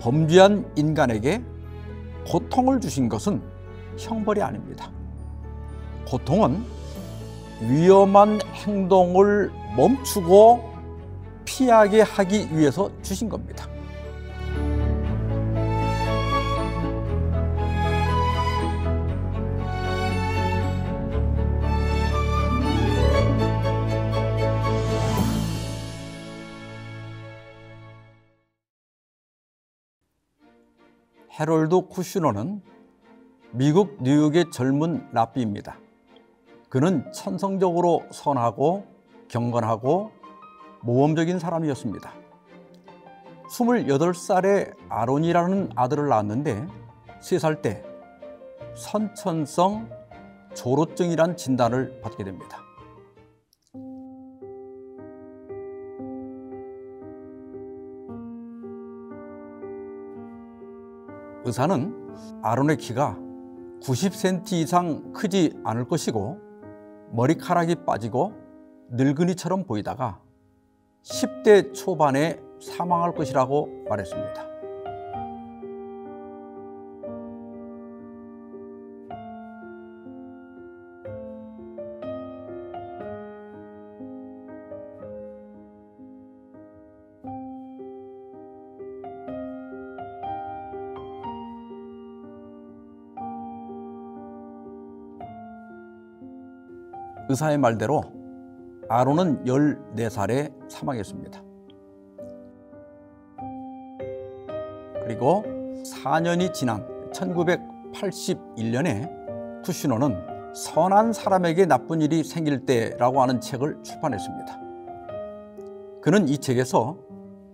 범죄한 인간에게 고통을 주신 것은 형벌이 아닙니다. 고통은 위험한 행동을 멈추고 피하게 하기 위해서 주신 겁니다. 해롤드 쿠슈너는 미국 뉴욕의 젊은 랍비입니다. 그는 천성적으로 선하고 경건하고 모험적인 사람이었습니다. 28살에 아론이라는 아들을 낳았는데 3살 때 선천성 조로증이란 진단을 받게 됩니다. 의사는 아론의 키가 90cm 이상 크지 않을 것이고 머리카락이 빠지고 늙은이처럼 보이다가 10대 초반에 사망할 것이라고 말했습니다. 의사의 말대로 아론은 14살에 사망했습니다. 그리고 4년이 지난 1981년에 쿠슈너는 선한 사람에게 나쁜 일이 생길 때라고 하는 책을 출판했습니다. 그는 이 책에서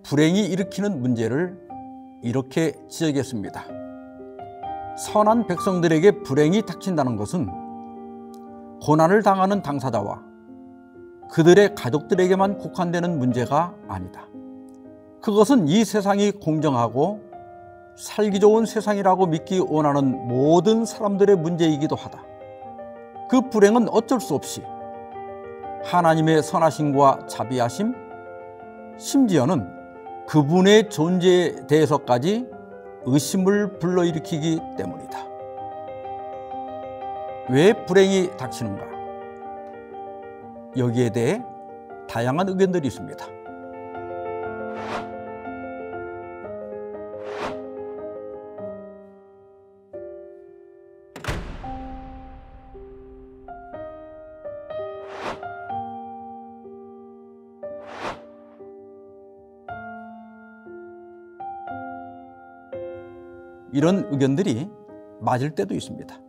불행이 일으키는 문제를 이렇게 지적했습니다. 선한 백성들에게 불행이 닥친다는 것은 고난을 당하는 당사자와 그들의 가족들에게만 국한되는 문제가 아니다. 그것은 이 세상이 공정하고 살기 좋은 세상이라고 믿기 원하는 모든 사람들의 문제이기도 하다. 그 불행은 어쩔 수 없이 하나님의 선하심과 자비하심, 심지어는 그분의 존재에 대해서까지 의심을 불러일으키기 때문이다. 왜 불행이 닥치는가? 여기에 대해 다양한 의견들이 있습니다. 이런 의견들이 맞을 때도 있습니다.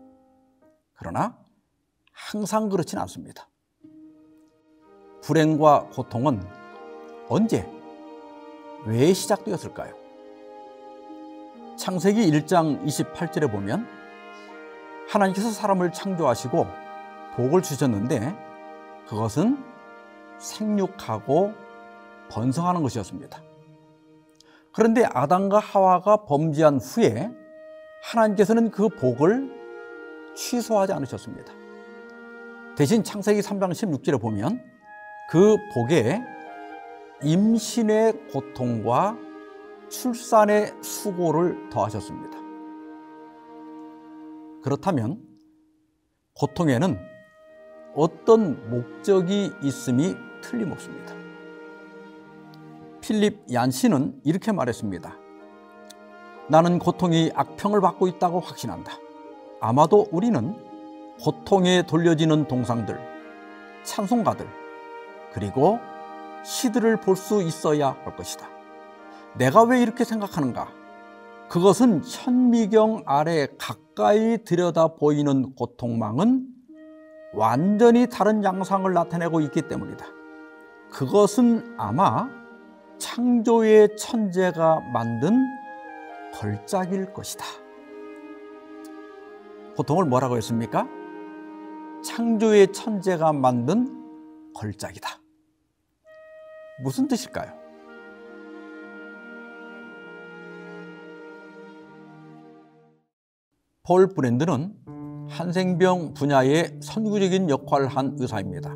그러나 항상 그렇진 않습니다. 불행과 고통은 언제, 왜 시작되었을까요? 창세기 1장 28절에 보면 하나님께서 사람을 창조하시고 복을 주셨는데 그것은 생육하고 번성하는 것이었습니다. 그런데 아담과 하와가 범죄한 후에 하나님께서는 그 복을 취소하지 않으셨습니다. 대신 창세기 3장 16절에 보면 그 복에 임신의 고통과 출산의 수고를 더하셨습니다. 그렇다면 고통에는 어떤 목적이 있음이 틀림없습니다. 필립 얀시는 이렇게 말했습니다. 나는 고통이 악평을 받고 있다고 확신한다. 아마도 우리는 고통에 돌려지는 동상들, 찬송가들, 그리고 시들을 볼 수 있어야 할 것이다. 내가 왜 이렇게 생각하는가? 그것은 현미경 아래 가까이 들여다 보이는 고통망은 완전히 다른 양상을 나타내고 있기 때문이다. 그것은 아마 창조의 천재가 만든 걸작일 것이다. 고통을 뭐라고 했습니까? 창조의 천재가 만든 걸작이다. 무슨 뜻일까요? 폴 브랜드는 한센병 분야의 선구적인 역할을 한 의사입니다.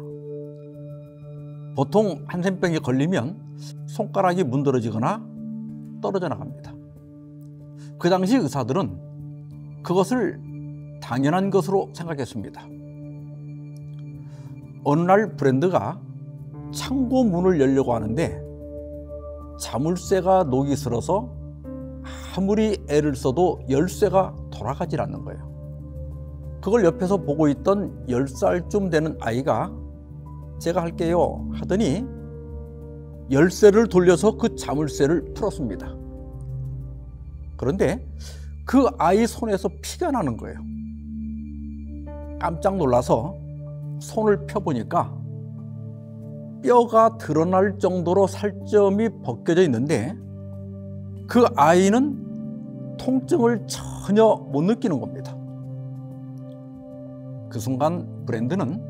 보통 한센병에 걸리면 손가락이 문드러지거나 떨어져 나갑니다. 그 당시 의사들은 그것을 당연한 것으로 생각했습니다. 어느 날 브랜드가 창고 문을 열려고 하는데 자물쇠가 녹이 슬어서 아무리 애를 써도 열쇠가 돌아가질 않는 거예요. 그걸 옆에서 보고 있던 10살쯤 되는 아이가 제가 할게요 하더니 열쇠를 돌려서 그 자물쇠를 풀었습니다. 그런데 그 아이 손에서 피가 나는 거예요. 깜짝 놀라서 손을 펴보니까 뼈가 드러날 정도로 살점이 벗겨져 있는데 그 아이는 통증을 전혀 못 느끼는 겁니다. 그 순간 브랜드는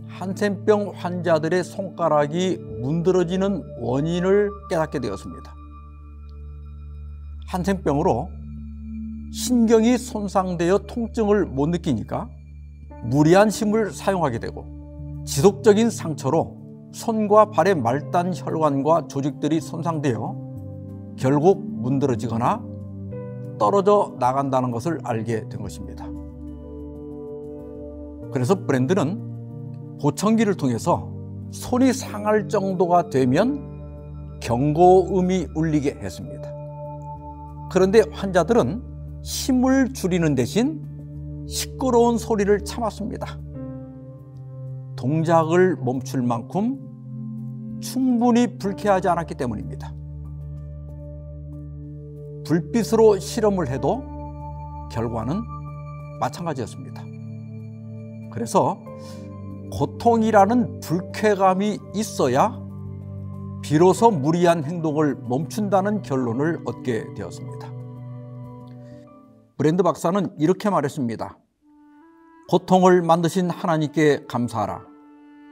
한센병 환자들의 손가락이 문드러지는 원인을 깨닫게 되었습니다. 한센병으로 신경이 손상되어 통증을 못 느끼니까 무리한 힘을 사용하게 되고 지속적인 상처로 손과 발의 말단 혈관과 조직들이 손상되어 결국 문드러지거나 떨어져 나간다는 것을 알게 된 것입니다. 그래서 브랜드는 보청기를 통해서 손이 상할 정도가 되면 경고음이 울리게 했습니다. 그런데 환자들은 힘을 줄이는 대신 시끄러운 소리를 참았습니다. 동작을 멈출 만큼 충분히 불쾌하지 않았기 때문입니다. 불빛으로 실험을 해도 결과는 마찬가지였습니다. 그래서 고통이라는 불쾌감이 있어야 비로소 무리한 행동을 멈춘다는 결론을 얻게 되었습니다. 브랜드 박사는 이렇게 말했습니다. 고통을 만드신 하나님께 감사하라.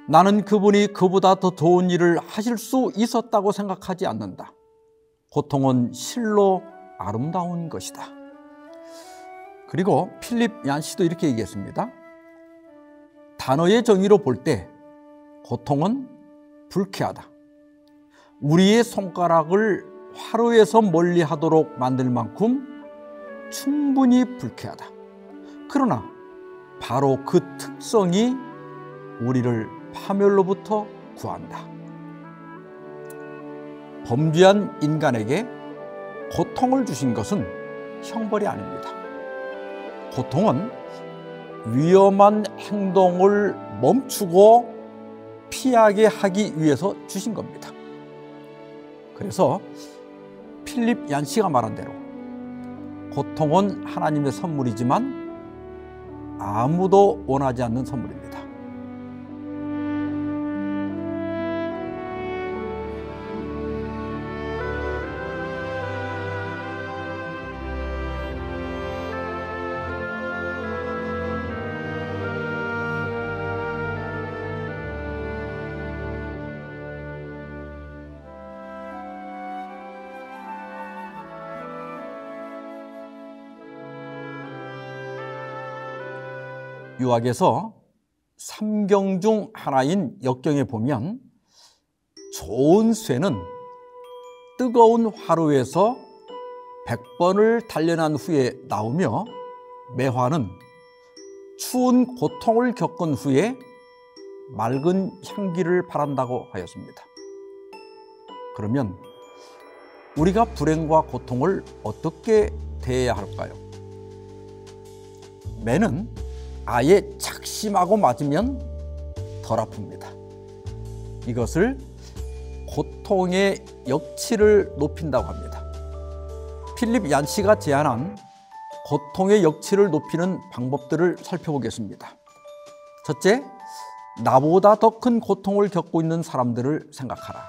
나는 그분이 그보다 더 좋은 일을 하실 수 있었다고 생각하지 않는다. 고통은 실로 아름다운 것이다. 그리고 필립 얀시도 이렇게 얘기했습니다. 단어의 정의로 볼 때 고통은 불쾌하다. 우리의 손가락을 화로에서 멀리하도록 만들 만큼 충분히 불쾌하다. 그러나 바로 그 특성이 우리를 파멸로부터 구한다. 범죄한 인간에게 고통을 주신 것은 형벌이 아닙니다. 고통은 위험한 행동을 멈추고 피하게 하기 위해서 주신 겁니다. 그래서 필립 얀시가 말한 대로 고통은 하나님의 선물이지만 아무도 원하지 않는 선물입니다. 유학에서 삼경 중 하나인 역경에 보면 좋은 쇠는 뜨거운 화로에서 100번을 단련한 후에 나오며 매화는 추운 고통을 겪은 후에 맑은 향기를 발한다고 하였습니다. 그러면 우리가 불행과 고통을 어떻게 대해야 할까요? 매는 아예 착심하고 맞으면 덜 아픕니다. 이것을 고통의 역치를 높인다고 합니다. 필립 얀시가 제안한 고통의 역치를 높이는 방법들을 살펴보겠습니다. 첫째, 나보다 더 큰 고통을 겪고 있는 사람들을 생각하라.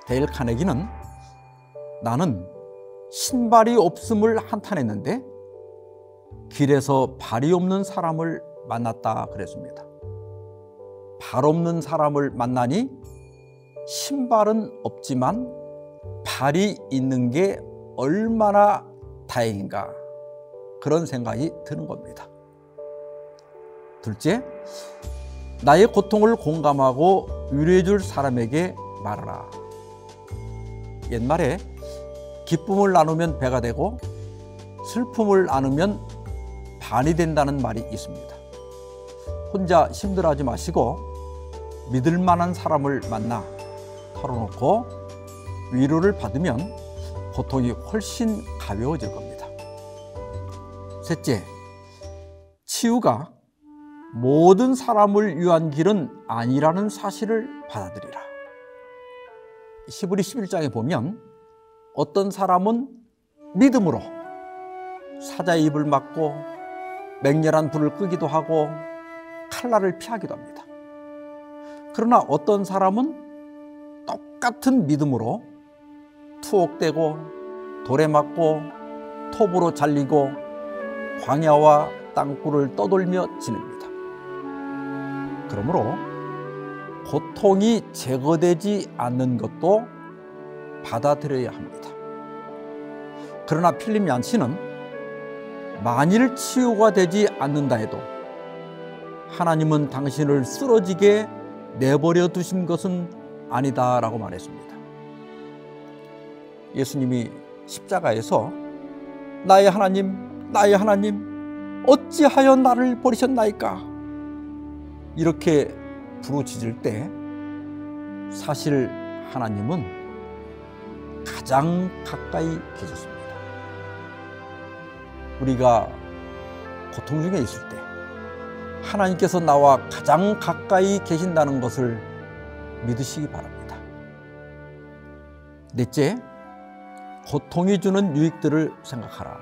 데일 카네기는 나는 신발이 없음을 한탄했는데 길에서 발이 없는 사람을 만났다 그랬습니다. 발 없는 사람을 만나니 신발은 없지만 발이 있는 게 얼마나 다행인가, 그런 생각이 드는 겁니다. 둘째, 나의 고통을 공감하고 위로해 줄 사람에게 말하라. 옛말에 기쁨을 나누면 배가 되고 슬픔을 나누면 반이 된다는 말이 있습니다. 혼자 힘들어하지 마시고 믿을 만한 사람을 만나 털어놓고 위로를 받으면 고통이 훨씬 가벼워질 겁니다. 셋째, 치유가 모든 사람을 위한 길은 아니라는 사실을 받아들이라. 히브리 11장에 보면 어떤 사람은 믿음으로 사자의 입을 막고 맹렬한 불을 끄기도 하고 칼날을 피하기도 합니다. 그러나 어떤 사람은 똑같은 믿음으로 투옥되고 돌에 맞고 톱으로 잘리고 광야와 땅굴을 떠돌며 지냅니다. 그러므로 고통이 제거되지 않는 것도 받아들여야 합니다. 그러나 필립 얀시는 만일 치유가 되지 않는다 해도 하나님은 당신을 쓰러지게 내버려 두신 것은 아니다라고 말했습니다. 예수님이 십자가에서 나의 하나님 어찌하여 나를 버리셨나이까 이렇게 부르짖을 때 사실 하나님은 가장 가까이 계셨습니다. 우리가 고통 중에 있을 때 하나님께서 나와 가장 가까이 계신다는 것을 믿으시기 바랍니다. 넷째, 고통이 주는 유익들을 생각하라.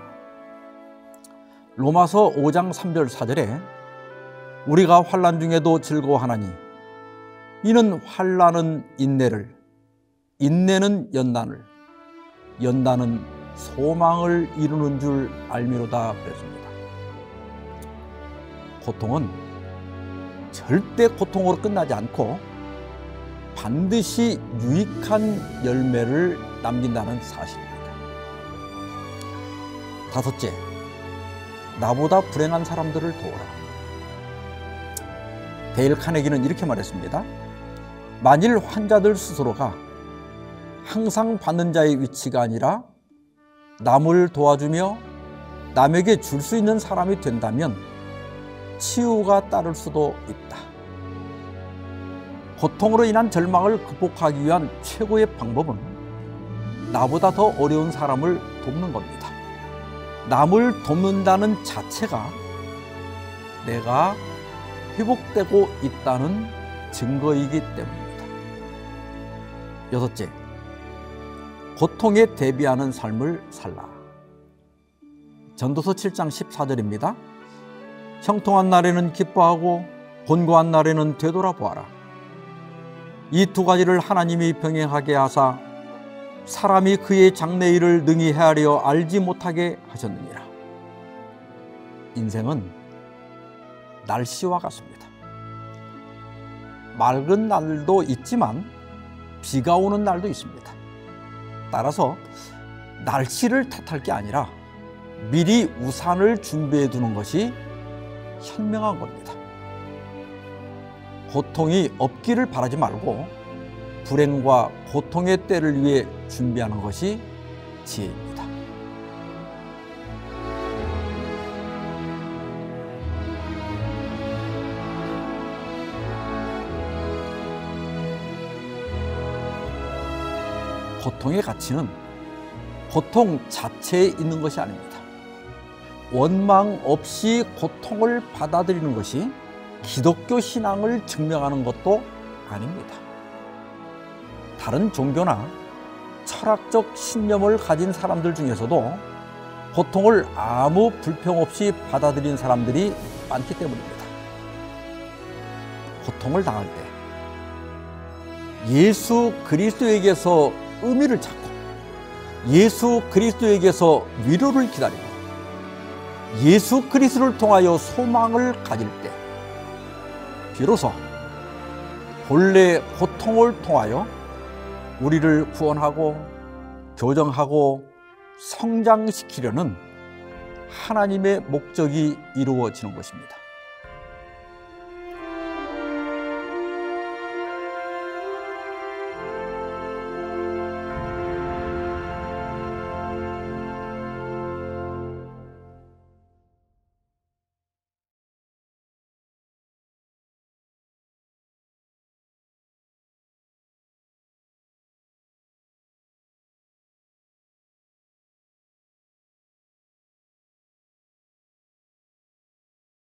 로마서 5장 3절 4절에 우리가 환난 중에도 즐거워하나니 이는 환난은 인내를, 인내는 연단을, 연단은 소망을 이루는 줄 알미로다 그랬습니다. 고통은 절대 고통으로 끝나지 않고 반드시 유익한 열매를 남긴다는 사실입니다. 다섯째, 나보다 불행한 사람들을 도우라. 데일 카네기는 이렇게 말했습니다. 만일 환자들 스스로가 항상 받는 자의 위치가 아니라 남을 도와주며 남에게 줄 수 있는 사람이 된다면 치유가 따를 수도 있다. 고통으로 인한 절망을 극복하기 위한 최고의 방법은 나보다 더 어려운 사람을 돕는 겁니다. 남을 돕는다는 자체가 내가 회복되고 있다는 증거이기 때문입니다. 여섯째, 고통에 대비하는 삶을 살라. 전도서 7장 14절입니다. 형통한 날에는 기뻐하고 곤고한 날에는 되돌아보아라. 이 두 가지를 하나님이 병행하게 하사 사람이 그의 장래일을 능히 헤아려 알지 못하게 하셨느니라. 인생은 날씨와 같습니다. 맑은 날도 있지만 비가 오는 날도 있습니다. 따라서 날씨를 탓할 게 아니라 미리 우산을 준비해 두는 것이 현명한 겁니다. 고통이 없기를 바라지 말고 불행과 고통의 때를 위해 준비하는 것이 지혜입니다. 고통의 가치는 고통 자체에 있는 것이 아닙니다. 원망 없이 고통을 받아들이는 것이 기독교 신앙을 증명하는 것도 아닙니다. 다른 종교나 철학적 신념을 가진 사람들 중에서도 고통을 아무 불평 없이 받아들인 사람들이 많기 때문입니다. 고통을 당할 때 예수 그리스도에게서 의미를 찾고 예수 그리스도에게서 위로를 기다리고 예수 그리스도를 통하여 소망을 가질 때 비로소 본래 고통을 통하여 우리를 구원하고 교정하고 성장시키려는 하나님의 목적이 이루어지는 것입니다.